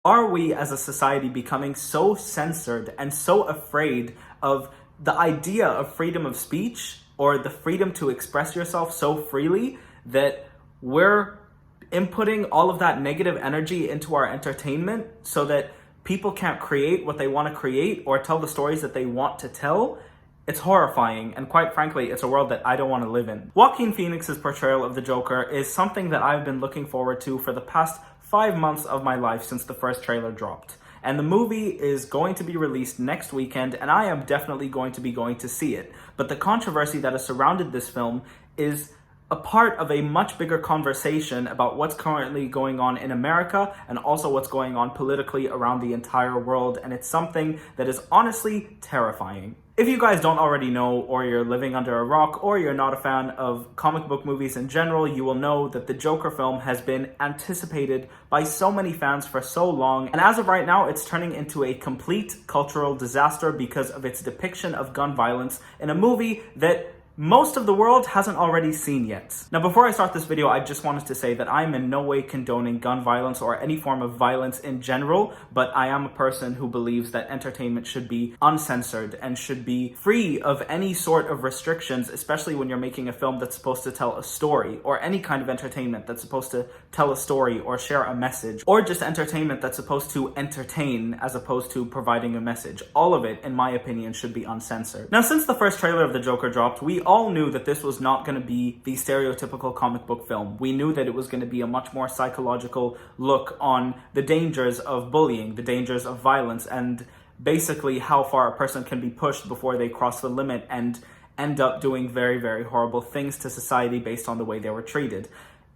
Are we as a society becoming so censored and so afraid of the idea of freedom of speech or the freedom to express yourself so freely that we're inputting all of that negative energy into our entertainment so that people can't create what they want to create or tell the stories that they want to tell? It's horrifying, and quite frankly, it's a world that I don't want to live in. Joaquin Phoenix's portrayal of the Joker is something that I've been looking forward to for the past 5 months of my life since the first trailer dropped. And the movie is going to be released next weekend, and I am definitely going to be going to see it. But the controversy that has surrounded this film is a part of a much bigger conversation about what's currently going on in America and also what's going on politically around the entire world, and it's something that is honestly terrifying. If you guys don't already know, or you're living under a rock, or you're not a fan of comic book movies in general, you will know that the Joker film has been anticipated by so many fans for so long, and as of right now, it's turning into a complete cultural disaster because of its depiction of gun violence in a movie that most of the world hasn't already seen yet. Now, before I start this video, I just wanted to say that I'm in no way condoning gun violence or any form of violence in general, but I am a person who believes that entertainment should be uncensored and should be free of any sort of restrictions, especially when you're making a film that's supposed to tell a story, or any kind of entertainment that's supposed to tell a story or share a message, or just entertainment that's supposed to entertain as opposed to providing a message. All of it, in my opinion, should be uncensored. Now, since the first trailer of the Joker dropped, we all knew that this was not going to be the stereotypical comic book film. We knew that it was going to be a much more psychological look on the dangers of bullying, the dangers of violence, and basically how far a person can be pushed before they cross the limit and end up doing very, very horrible things to society based on the way they were treated.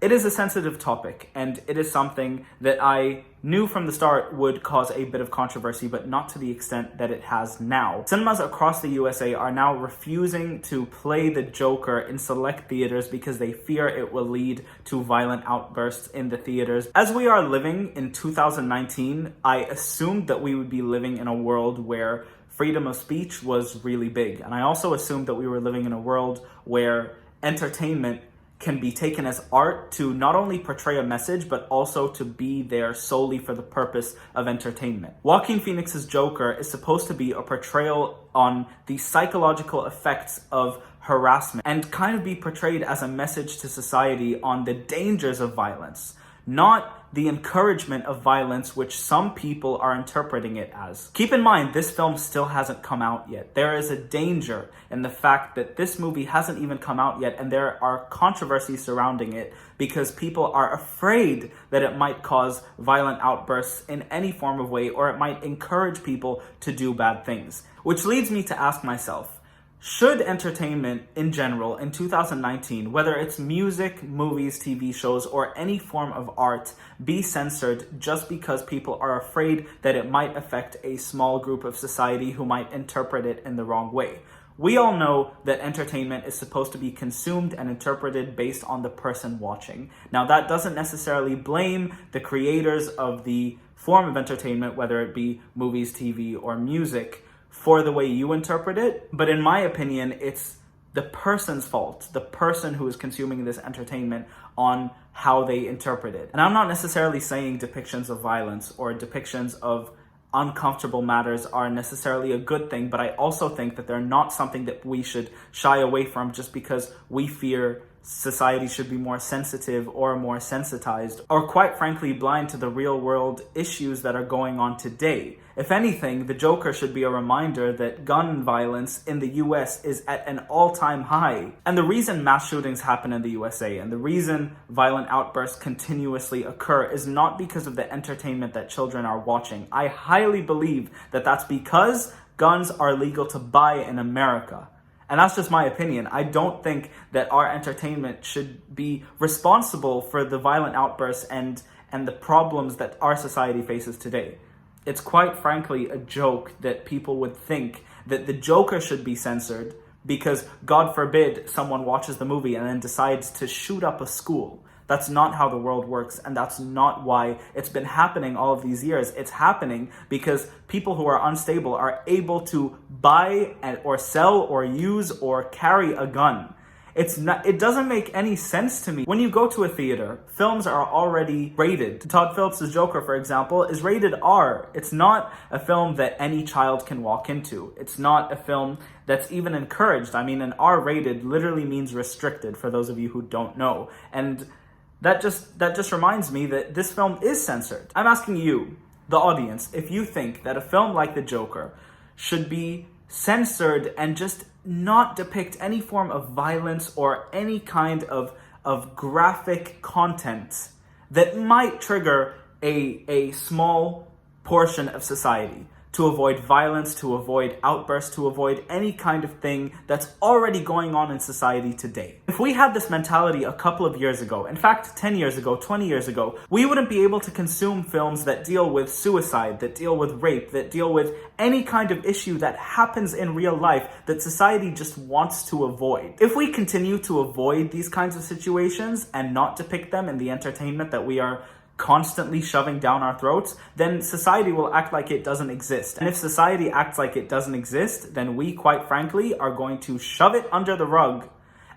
It is a sensitive topic, and it is something that I knew from the start would cause a bit of controversy, but not to the extent that it has now. Cinemas across the USA are now refusing to play the Joker in select theaters because they fear it will lead to violent outbursts in the theaters. As we are living in 2019, I assumed that we would be living in a world where freedom of speech was really big. And I also assumed that we were living in a world where entertainment can be taken as art to not only portray a message, but also to be there solely for the purpose of entertainment. Joaquin Phoenix's Joker is supposed to be a portrayal on the psychological effects of harassment and kind of be portrayed as a message to society on the dangers of violence, not the encouragement of violence, which some people are interpreting it as. Keep in mind, this film still hasn't come out yet. There is a danger in the fact that this movie hasn't even come out yet, and there are controversies surrounding it because people are afraid that it might cause violent outbursts in any form of way, or it might encourage people to do bad things. Which leads me to ask myself, should entertainment in general in 2019, whether it's music, movies, TV shows, or any form of art, be censored just because people are afraid that it might affect a small group of society who might interpret it in the wrong way? We all know that entertainment is supposed to be consumed and interpreted based on the person watching. Now, that doesn't necessarily blame the creators of the form of entertainment, whether it be movies, TV, or music, for the way you interpret it, but in my opinion, it's the person's fault, the person who is consuming this entertainment, on how they interpret it. And I'm not necessarily saying depictions of violence or depictions of uncomfortable matters are necessarily a good thing, but I also think that they're not something that we should shy away from just because we fear society should be more sensitive or more sensitized, or quite frankly blind to the real world issues that are going on today. If anything, the Joker should be a reminder that gun violence in the US is at an all-time high. And the reason mass shootings happen in the USA and the reason violent outbursts continuously occur is not because of the entertainment that children are watching. I highly believe that that's because guns are legal to buy in America. And that's just my opinion. I don't think that our entertainment should be responsible for the violent outbursts and the problems that our society faces today. It's quite frankly a joke that people would think that the Joker should be censored because, God forbid, someone watches the movie and then decides to shoot up a school. That's not how the world works, and that's not why it's been happening all of these years. It's happening because people who are unstable are able to buy or sell or use or carry a gun. It doesn't make any sense to me. When you go to a theater, films are already rated. Todd Phillips' Joker, for example, is rated R. It's not a film that any child can walk into. It's not a film that's even encouraged. I mean, an R-rated literally means restricted, for those of you who don't know. And that just reminds me that this film is censored. I'm asking you, the audience, if you think that a film like The Joker should be censored and just not depict any form of violence or any kind of graphic content that might trigger a small portion of society, to avoid violence, to avoid outbursts, to avoid any kind of thing that's already going on in society today. If we had this mentality a couple of years ago, in fact 10 years ago, 20 years ago, we wouldn't be able to consume films that deal with suicide, that deal with rape, that deal with any kind of issue that happens in real life that society just wants to avoid. If we continue to avoid these kinds of situations and not depict them in the entertainment that we are constantly shoving down our throats, then society will act like it doesn't exist. And if society acts like it doesn't exist, then we, quite frankly, are going to shove it under the rug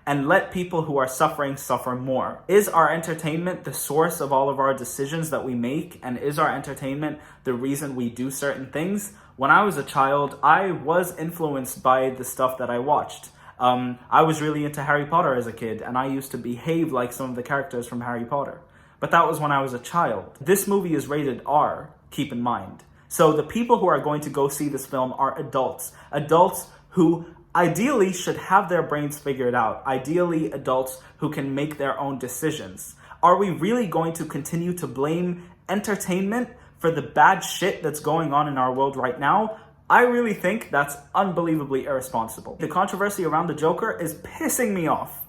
and let people who are suffering suffer more. Is our entertainment the source of all of our decisions that we make? And is our entertainment the reason we do certain things? When I was a child, I was influenced by the stuff that I watched. I was really into Harry Potter as a kid, and I used to behave like some of the characters from Harry Potter. But that was when I was a child. This movie is rated R, keep in mind. So the people who are going to go see this film are adults. Adults who ideally should have their brains figured out. Ideally, adults who can make their own decisions. Are we really going to continue to blame entertainment for the bad shit that's going on in our world right now? I really think that's unbelievably irresponsible. The controversy around the Joker is pissing me off.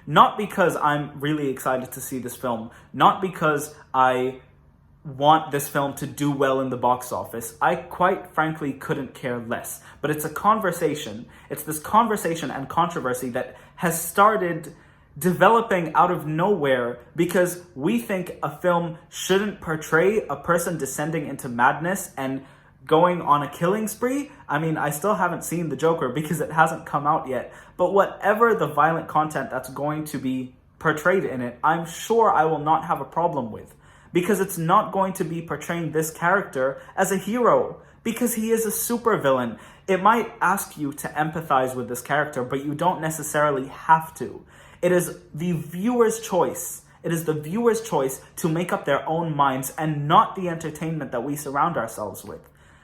Not because I'm really excited to see this film, not because I want this film to do well in the box office. I quite frankly couldn't care less. But it's a conversation. It's this conversation and controversy that has started developing out of nowhere because we think a film shouldn't portray a person descending into madness and going on a killing spree. I mean, I still haven't seen The Joker because it hasn't come out yet. But whatever the violent content that's going to be portrayed in it, I'm sure I will not have a problem with. Because it's not going to be portraying this character as a hero. Because he is a supervillain. It might ask you to empathize with this character, but you don't necessarily have to. It is the viewer's choice. It is the viewer's choice to make up their own minds and not the entertainment that we surround ourselves with.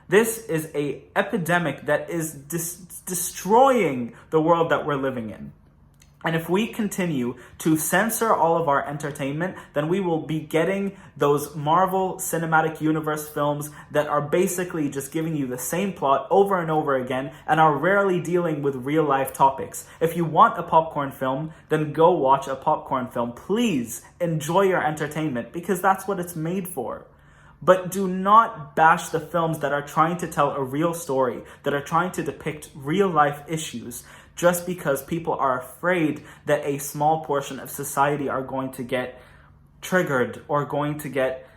This is an epidemic that is destroying the world that we're living in. And if we continue to censor all of our entertainment, then we will be getting those Marvel Cinematic Universe films that are basically just giving you the same plot over and over again and are rarely dealing with real life topics. If you want a popcorn film, then go watch a popcorn film. Please enjoy your entertainment because that's what it's made for. But do not bash the films that are trying to tell a real story, that are trying to depict real life issues, just because people are afraid that a small portion of society are going to get triggered or going to get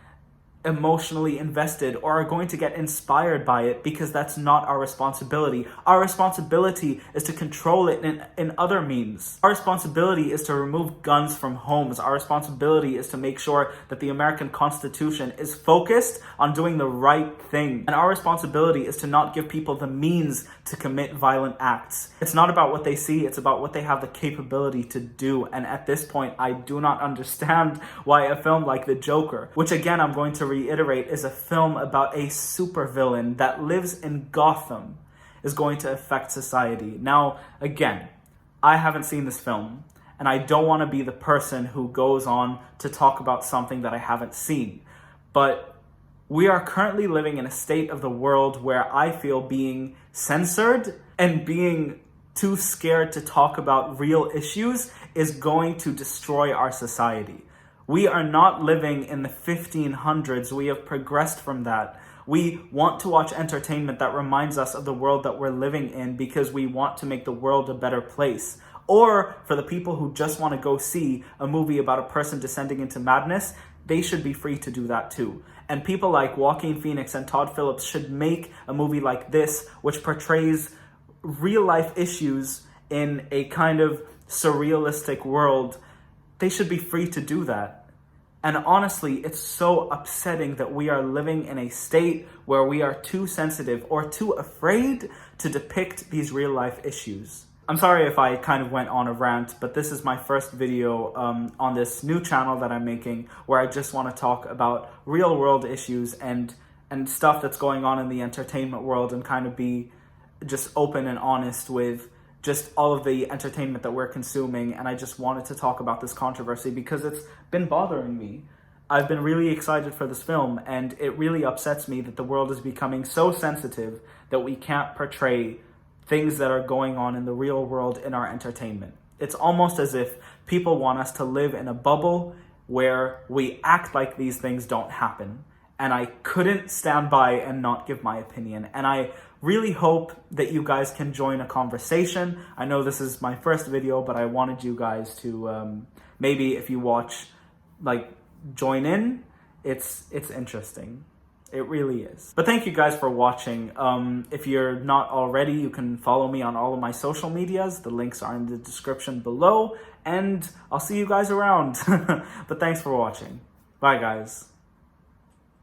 emotionally invested or are going to get inspired by it, because that's not our responsibility. Our responsibility is to control it in other means. Our responsibility is to remove guns from homes. Our responsibility is to make sure that the American Constitution is focused on doing the right thing. And our responsibility is to not give people the means to commit violent acts. It's not about what they see, it's about what they have the capability to do. And at this point, I do not understand why a film like The Joker, which again I'm going to reiterate is a film about a supervillain that lives in Gotham, is going to affect society. Now, again, I haven't seen this film, and I don't want to be the person who goes on to talk about something that I haven't seen. But we are currently living in a state of the world where I feel being censored and being too scared to talk about real issues is going to destroy our society. We are not living in the 1500s. We have progressed from that. We want to watch entertainment that reminds us of the world that we're living in because we want to make the world a better place. Or for the people who just want to go see a movie about a person descending into madness, they should be free to do that too. And people like Joaquin Phoenix and Todd Phillips should make a movie like this, which portrays real life issues in a kind of surrealistic world, they should be free to do that. And honestly, it's so upsetting that we are living in a state where we are too sensitive or too afraid to depict these real life issues. I'm sorry if I kind of went on a rant, but this is my first video on this new channel that I'm making, where I just want to talk about real world issues and stuff that's going on in the entertainment world, and kind of be just open and honest with just all of the entertainment that we're consuming. And I just wanted to talk about this controversy because it's been bothering me. I've been really excited for this film, and it really upsets me that the world is becoming so sensitive that we can't portray things that are going on in the real world in our entertainment. It's almost as if people want us to live in a bubble where we act like these things don't happen. And I couldn't stand by and not give my opinion. And I really hope that you guys can join a conversation. I know this is my first video, but I wanted you guys to maybe, if you watch, like, join in. It's interesting. It really is. But thank you guys for watching. If you're not already, you can follow me on all of my social medias. The links are in the description below, and I'll see you guys around. But thanks for watching. Bye, guys.